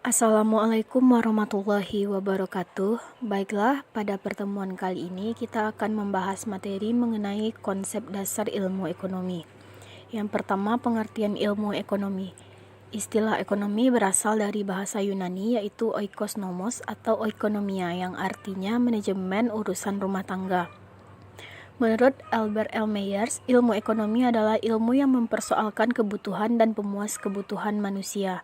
Assalamualaikum warahmatullahi wabarakatuh. Baiklah, pada pertemuan kali ini kita akan membahas materi mengenai konsep dasar ilmu ekonomi. Yang pertama, pengertian ilmu ekonomi. Istilah ekonomi berasal dari bahasa Yunani yaitu oikosnomos atau oikonomia yang artinya manajemen urusan rumah tangga. Menurut Albert L. Myers, ilmu ekonomi adalah ilmu yang mempersoalkan kebutuhan dan pemuas kebutuhan manusia.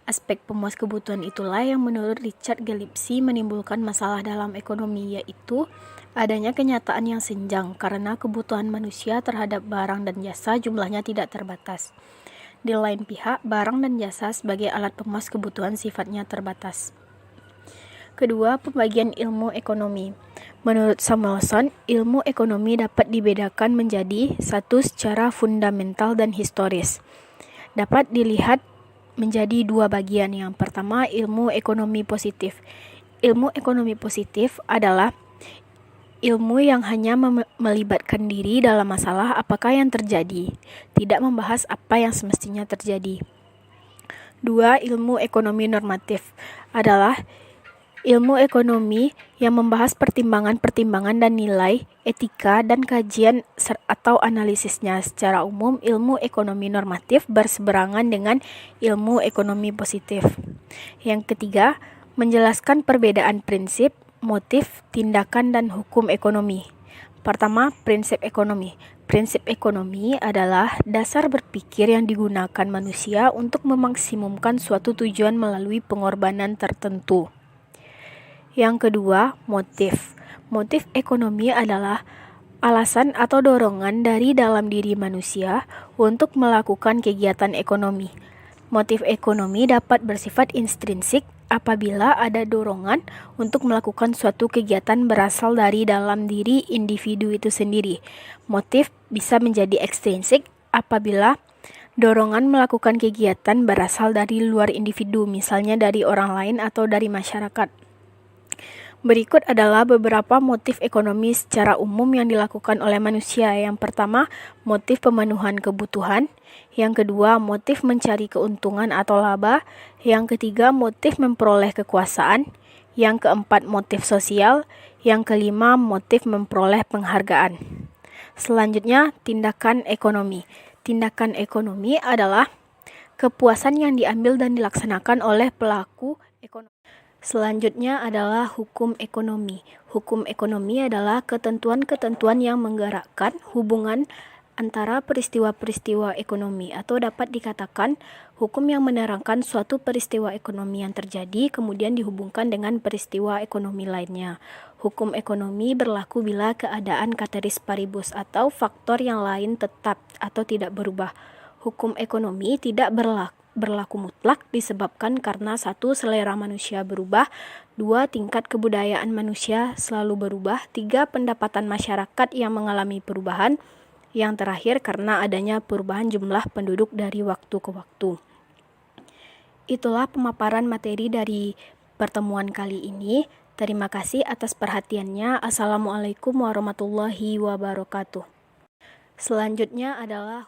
Aspek pemuas kebutuhan itulah yang menurut Richard Gillespie menimbulkan masalah dalam ekonomi, yaitu adanya kenyataan yang senjang karena kebutuhan manusia terhadap barang dan jasa jumlahnya tidak terbatas. Di lain pihak, barang dan jasa sebagai alat pemuas kebutuhan sifatnya terbatas. Kedua, pembagian ilmu ekonomi. Menurut Samuelson, ilmu ekonomi dapat dibedakan menjadi satu secara fundamental dan historis. Dapat dilihat menjadi dua bagian. Yang pertama, ilmu ekonomi positif. Ilmu ekonomi positif adalah ilmu yang hanya melibatkan diri dalam masalah apakah yang terjadi, tidak membahas apa yang semestinya terjadi. Dua, ilmu ekonomi normatif adalah ilmu ekonomi yang membahas pertimbangan-pertimbangan dan nilai, etika, dan kajian atau analisisnya. Secara umum, ilmu ekonomi normatif berseberangan dengan ilmu ekonomi positif. Yang ketiga, menjelaskan perbedaan prinsip, motif, tindakan, dan hukum ekonomi. Pertama, prinsip ekonomi. Prinsip ekonomi adalah dasar berpikir yang digunakan manusia untuk memaksimumkan suatu tujuan melalui pengorbanan tertentu. Yang kedua, motif. Motif ekonomi adalah alasan atau dorongan dari dalam diri manusia untuk melakukan kegiatan ekonomi. Motif ekonomi dapat bersifat intrinsik apabila ada dorongan untuk melakukan suatu kegiatan berasal dari dalam diri individu itu sendiri. Motif bisa menjadi ekstrinsik apabila dorongan melakukan kegiatan berasal dari luar individu, misalnya dari orang lain atau dari masyarakat. Berikut adalah beberapa motif ekonomi secara umum yang dilakukan oleh manusia. Yang pertama, motif pemenuhan kebutuhan. Yang kedua, motif mencari keuntungan atau laba. Yang ketiga, motif memperoleh kekuasaan. Yang keempat, motif sosial. Yang kelima, motif memperoleh penghargaan. Selanjutnya, tindakan ekonomi. Tindakan ekonomi adalah kepuasan yang diambil dan dilaksanakan oleh pelaku ekonomi. Selanjutnya adalah hukum ekonomi. Hukum ekonomi adalah ketentuan-ketentuan yang menggerakkan hubungan antara peristiwa-peristiwa ekonomi, atau dapat dikatakan hukum yang menerangkan suatu peristiwa ekonomi yang terjadi kemudian dihubungkan dengan peristiwa ekonomi lainnya. Hukum ekonomi berlaku bila keadaan ceteris paribus atau faktor yang lain tetap atau tidak berubah. Hukum ekonomi tidak berlaku mutlak disebabkan karena satu, selera manusia berubah, dua, tingkat kebudayaan manusia selalu berubah, tiga, pendapatan masyarakat yang mengalami perubahan, yang terakhir karena adanya perubahan jumlah penduduk dari waktu ke waktu. Itulah pemaparan materi dari pertemuan kali ini. Terima kasih atas perhatiannya. Assalamualaikum warahmatullahi wabarakatuh. Selanjutnya adalah